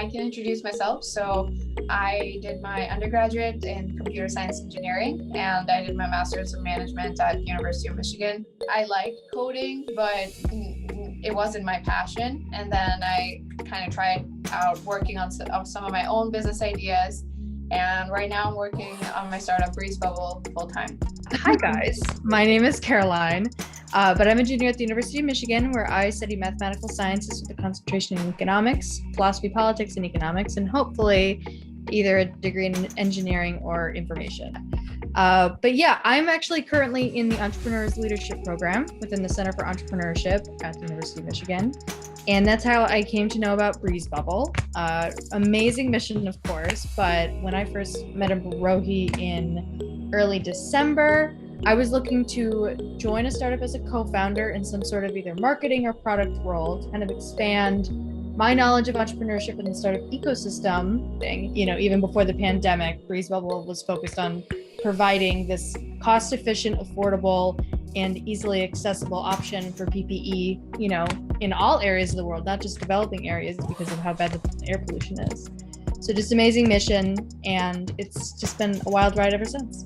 I can introduce myself. So I did my undergraduate in computer science engineering, and I did my master's in management at University of Michigan. I liked coding, but it wasn't my passion. And then I kind of tried out working on some of my own business ideas. And right now I'm working on my startup breathable full time. Hi guys, my name is Caroline, but I'm a junior at the University of Michigan, where I study mathematical sciences with a concentration in economics, philosophy, politics, and economics, and hopefully either a degree in engineering or information. But yeah, I'm actually currently in the Entrepreneurs Leadership Program within the Center for Entrepreneurship at the University of Michigan. And that's how I came to know about breathable. Amazing mission, of course, but when I first met Arohi in early December, I was looking to join a startup as a co-founder in some sort of either marketing or product role to kind of expand my knowledge of entrepreneurship in the startup ecosystem. Even before the pandemic, breathable was focused on providing this cost-efficient, affordable, and easily accessible option for PPE, in all areas of the world, not just developing areas because of how bad the air pollution is. So just amazing mission, and it's just been a wild ride ever since.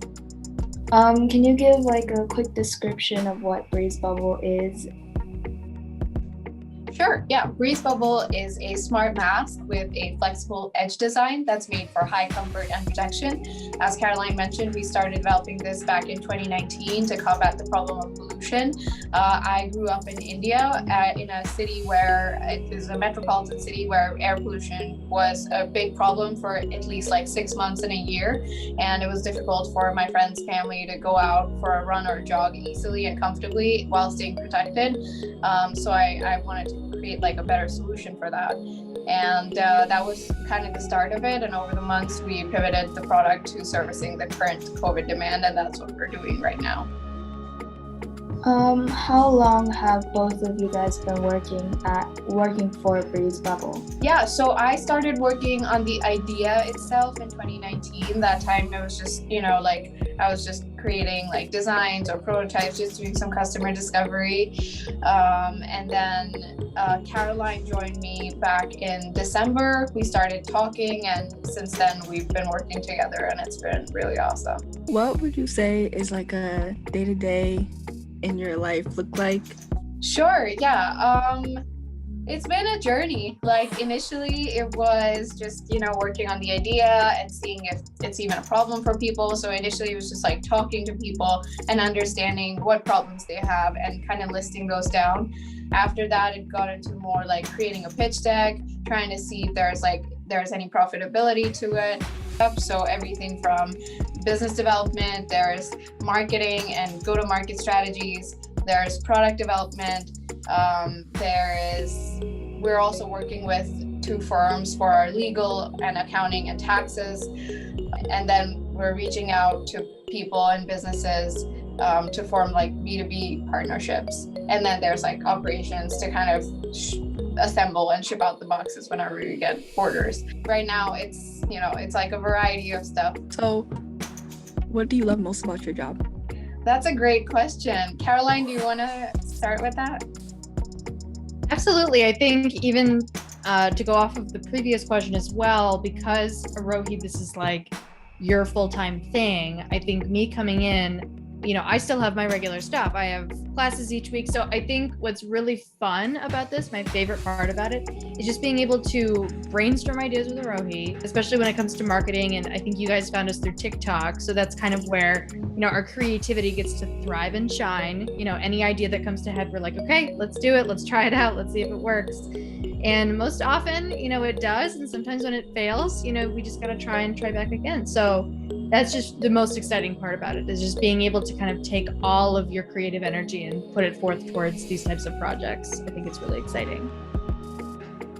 Can you give a quick description of what breathable is? Sure, yeah. breathable is a smart mask with a flexible edge design that's made for high comfort and protection. As Caroline mentioned, we started developing this back in 2019 to combat the problem of pollution. I grew up in India in a city where it is a metropolitan city where air pollution was a big problem for at least 6 months in a year. And it was difficult for my friend's family to go out for a run or a jog easily and comfortably while staying protected. So I wanted to create a better solution for that. And that was kind of the start of it. And over the months, we pivoted the product to servicing the current COVID demand. And that's what we're doing right now. How long have both of you guys been working for breathable? Yeah, so I started working on the idea itself in 2019. That time it was just, I was just creating designs or prototypes, just doing some customer discovery. And then Caroline joined me back in December. We started talking, and since then we've been working together, and it's been really awesome. What would you say is a day-to-day in your life look like? Sure, yeah. It's been a journey. Initially it was just, working on the idea and seeing if it's even a problem for people. So initially it was just talking to people and understanding what problems they have and kind of listing those down. After that, it got into more creating a pitch deck, trying to see if there's any profitability to it. So everything from business development, there's marketing and go-to-market strategies, there's product development, we're also working with 2 firms for our legal and accounting and taxes. And then we're reaching out to people and businesses to form B2B partnerships. And then there's operations to kind of assemble and ship out the boxes whenever we get orders. Right now it's a variety of stuff. So what do you love most about your job? That's a great question. Caroline, do you want to start with that? Absolutely. I think even to go off of the previous question as well, because Arohi, this is your full-time thing. I think me coming in, I still have my regular stuff. I have classes each week. So I think what's really fun about this, my favorite part about it, is just being able to brainstorm ideas with Arohi, especially when it comes to marketing. And I think you guys found us through TikTok. So that's kind of where, our creativity gets to thrive and shine. Any idea that comes to head, we're okay, let's do it. Let's try it out. Let's see if it works. And most often, it does. And sometimes when it fails, we just got to try back again. So that's just the most exciting part about it, is just being able to kind of take all of your creative energy and put it forth towards these types of projects. I think it's really exciting.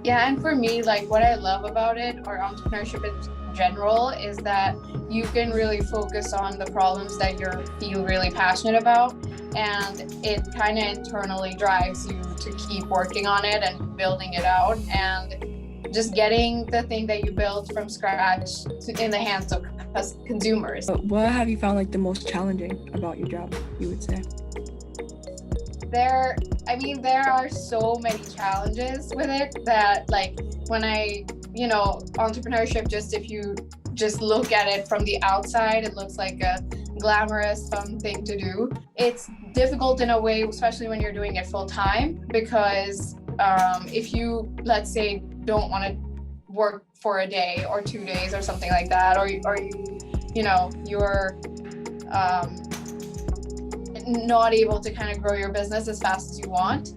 Yeah, and for me, what I love about it, or entrepreneurship in general, is that you can really focus on the problems that you feel really passionate about, and it kind of internally drives you to keep working on it and building it out, and just getting the thing that you built from scratch in the hands of consumers. What have you found the most challenging about your job, you would say? There are so many challenges with it that when I entrepreneurship, just if you just look at it from the outside, it looks like a glamorous, fun thing to do. It's difficult in a way, especially when you're doing it full time, because if you, let's say, don't want to work for a day or 2 days or something like that, or you're not able to kind of grow your business as fast as you want,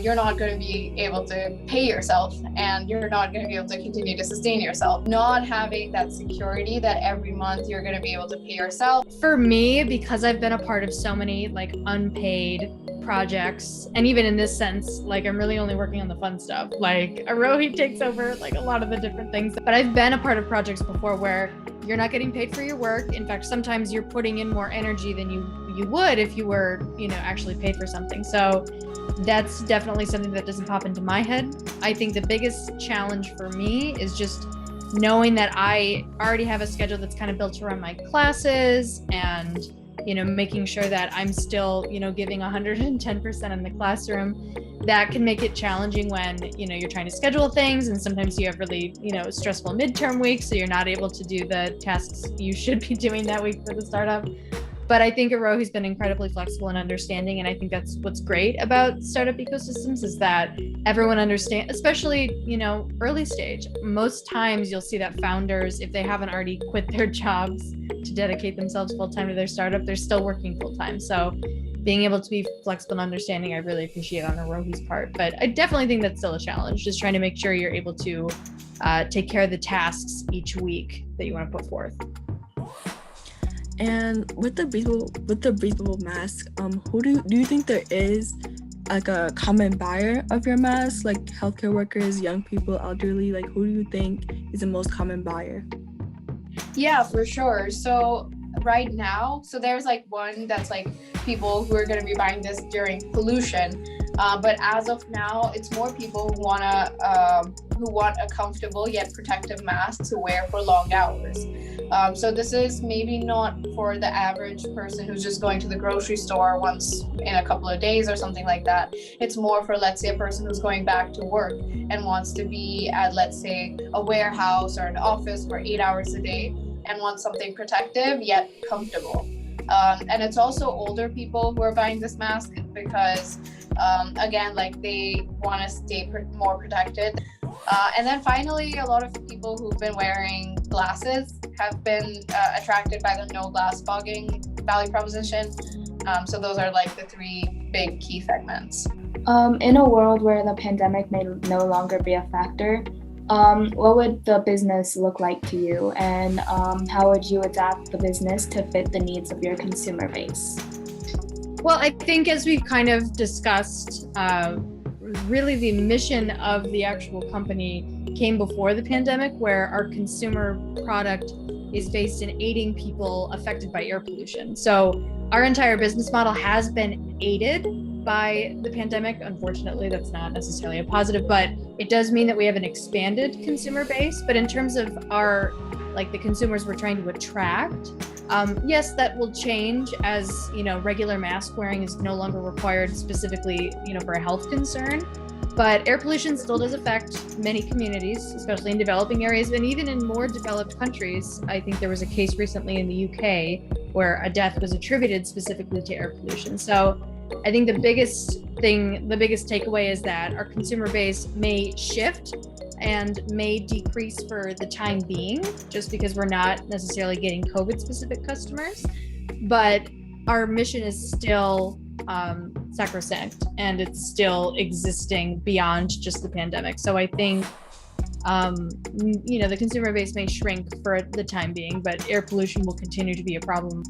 you're not going to be able to pay yourself, and you're not going to be able to continue to sustain yourself. Not having that security that every month you're going to be able to pay yourself. For me, because I've been a part of so many like unpaid projects, and even in this sense, like I'm really only working on the fun stuff. Like Arohi takes over like a lot of the different things. But I've been a part of projects before where you're not getting paid for your work. In fact, sometimes you're putting in more energy than you would if you were, actually paid for something. So that's definitely something that doesn't pop into my head. I think the biggest challenge for me is just knowing that I already have a schedule that's kind of built around my classes, and making sure that I'm still, giving 110% in the classroom. That can make it challenging when, you're trying to schedule things, and sometimes you have really, stressful midterm weeks, so you're not able to do the tasks you should be doing that week for the startup. But I think Arohi's been incredibly flexible and understanding, and I think that's what's great about startup ecosystems, is that everyone understands, especially, early stage. Most times you'll see that founders, if they haven't already quit their jobs to dedicate themselves full-time to their startup, they're still working full-time. So being able to be flexible and understanding, I really appreciate on Arohi's part. But I definitely think that's still a challenge, just trying to make sure you're able to take care of the tasks each week that you want to put forth. And with the breathable mask, who do you think there is like a common buyer of your mask, like healthcare workers, young people, elderly? Like, who do you think is the most common buyer? Yeah, for sure. So right now, there's like one that's like people who are going to be buying this during pollution. But as of now, it's more people who want a comfortable yet protective mask to wear for long hours. So this is maybe not for the average person who's just going to the grocery store once in a couple of days or something like that. It's more for, let's say, a person who's going back to work and wants to be at, let's say, a warehouse or an office for 8 hours a day and wants something protective yet comfortable. And it's also older people who are buying this mask because, again, like they want to stay more protected. And then finally, a lot of people who've been wearing glasses have been attracted by the no glass fogging value proposition. So those are like the three big key segments. In a world where the pandemic may no longer be a factor, what would the business look like to you, and how would you adapt the business to fit the needs of your consumer base? Well, I think as we've kind of discussed, really the mission of the actual company came before the pandemic, where our consumer product is based in aiding people affected by air pollution. So our entire business model has been aided by the pandemic. Unfortunately, that's not necessarily a positive, but it does mean that we have an expanded consumer base. But in terms of our, like the consumers we're trying to attract, yes, that will change as, regular mask wearing is no longer required specifically, for a health concern. But air pollution still does affect many communities, especially in developing areas and even in more developed countries. I think there was a case recently in the UK where a death was attributed specifically to air pollution. So I think the biggest takeaway is that our consumer base may shift and may decrease for the time being, just because we're not necessarily getting COVID specific customers, but our mission is still sacrosanct, and it's still existing beyond just the pandemic. So I think, the consumer base may shrink for the time being, but air pollution will continue to be a problem.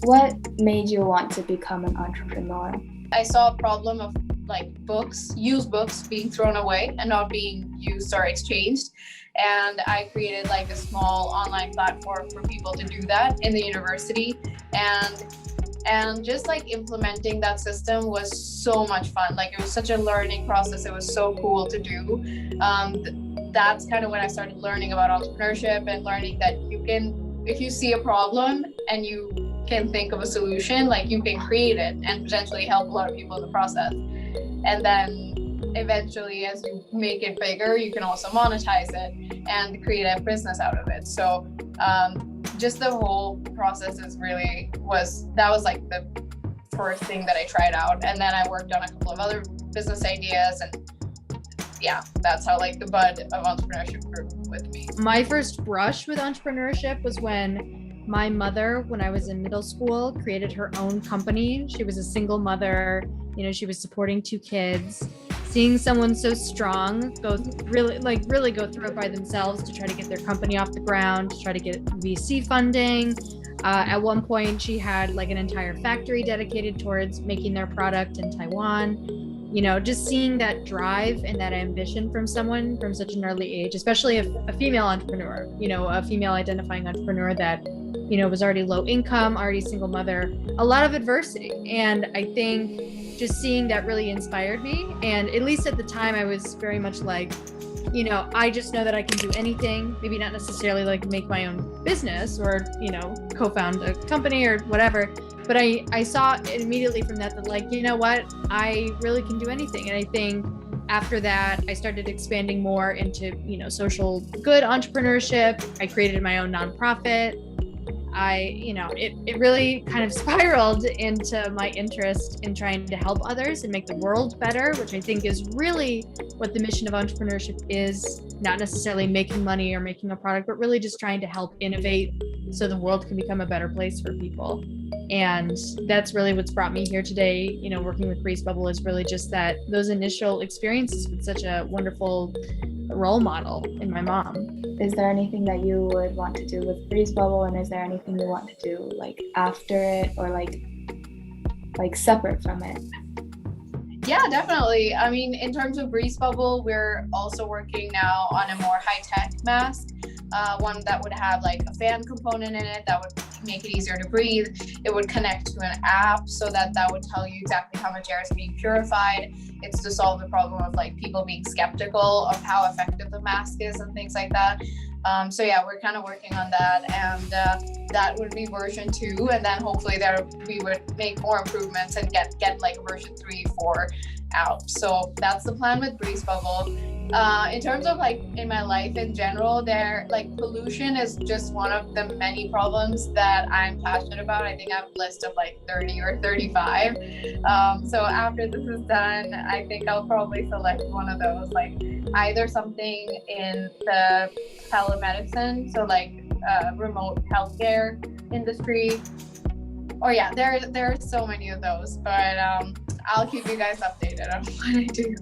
What made you want to become an entrepreneur? I saw a problem of like used books being thrown away and not being used or exchanged. And I created like a small online platform for people to do that in the university. And just like implementing that system was so much fun. Like it was such a learning process. It was so cool to do. That's kind of when I started learning about entrepreneurship and learning that you can, if you see a problem and you can think of a solution, like you can create it and potentially help a lot of people in the process. And then eventually, as you make it bigger, you can also monetize it and create a business out of it. So just the whole process was like the first thing that I tried out. And then I worked on a couple of other business ideas, and yeah, that's how like the bud of entrepreneurship grew with me. My first brush with entrepreneurship was when my mother, when I was in middle school, created her own company. She was a single mother, she was supporting 2 kids. Seeing someone so strong really go through it by themselves to try to get their company off the ground, to try to get VC funding. At one point, she had like an entire factory dedicated towards making their product in Taiwan. Just seeing that drive and that ambition from someone from such an early age, especially a female entrepreneur, a female identifying entrepreneur that, was already low income, already single mother, a lot of adversity. And I think just seeing that really inspired me. And at least at the time, I was very much like, I just know that I can do anything, maybe not necessarily like make my own business or, co-found a company or whatever. But I saw it immediately from that like, you know what, I really can do anything. And I think after that, I started expanding more into, social good entrepreneurship. I created my own nonprofit. It really kind of spiraled into my interest in trying to help others and make the world better, which I think is really what the mission of entrepreneurship is, not necessarily making money or making a product, but really just trying to help innovate so the world can become a better place for people. And that's really what's brought me here today. Working with breathable is really just those initial experiences with such a wonderful role model in my mom. Is there anything that you would want to do with breathable, and is there anything you want to do like after it or like separate from it? Yeah, definitely. I mean, in terms of breathable, we're also working now on a more high-tech mask, one that would have like a fan component in it that would make it easier to breathe. It would connect to an app so that would tell you exactly how much air is being purified. It's to solve the problem of like people being skeptical of how effective the mask is and things like that. So yeah, we're kind of working on that, and that would be version 2, and then hopefully we would make more improvements and get like version 3, 4 out. So that's the plan with breathable. In terms of like in my life in general, pollution is just one of the many problems that I'm passionate about. I think I have a list of like 30 or 35. So after this is done, I think I'll probably select one of those, like either something in the telemedicine, so like remote healthcare industry, or yeah, there are so many of those, but I'll keep you guys updated on what I do.